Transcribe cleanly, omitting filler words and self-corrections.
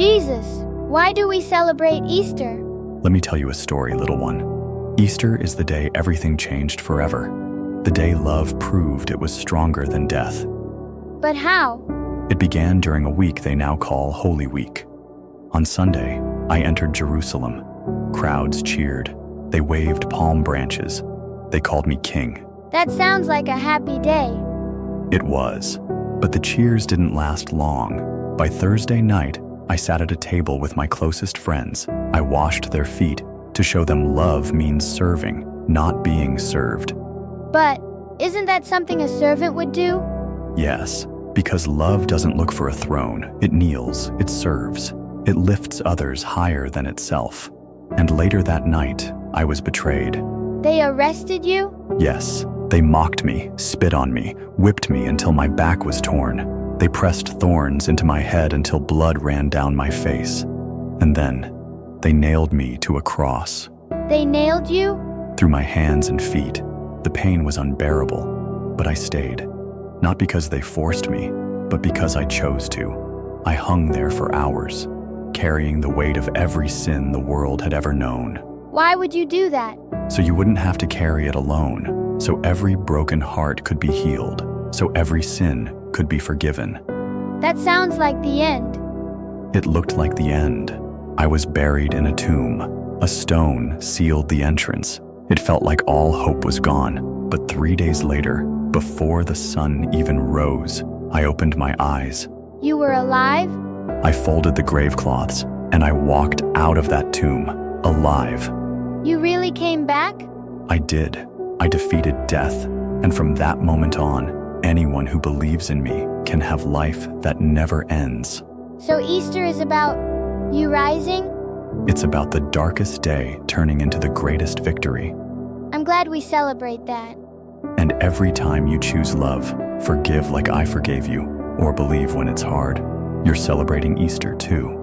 Jesus, why do we celebrate Easter? Let me tell you a story, little one. Easter is the day everything changed forever. The day love proved it was stronger than death. But how? It began during a week they now call Holy Week. On Sunday, I entered Jerusalem. Crowds cheered. They waved palm branches. They called me king. That sounds like a happy day. It was. But the cheers didn't last long. By Thursday night, I sat at a table with my closest friends. I washed their feet to show them love means serving, not being served. But isn't that something a servant would do? Yes, because love doesn't look for a throne. It kneels, it serves. It lifts others higher than itself. And later that night, I was betrayed. They arrested you? Yes, they mocked me, spit on me, whipped me until my back was torn. They pressed thorns into my head until blood ran down my face. And then, they nailed me to a cross. They nailed you? Through my hands and feet. The pain was unbearable, but I stayed. Not because they forced me, but because I chose to. I hung there for hours, carrying the weight of every sin the world had ever known. Why would you do that? So you wouldn't have to carry it alone, so every broken heart could be healed, so every sin could be forgiven. That sounds like the end. It looked like the end. I was buried in a tomb. A stone sealed the entrance. It felt like all hope was gone. But 3 days later, before the sun even rose, I opened my eyes. You were alive? I folded the grave cloths, and I walked out of that tomb, alive. You really came back? I did. I defeated death, and from that moment on, anyone who believes in me can have life that never ends. So Easter is about you rising? It's about the darkest day turning into the greatest victory. I'm glad we celebrate that. And every time you choose love, forgive like I forgave you, or believe when it's hard, you're celebrating Easter too.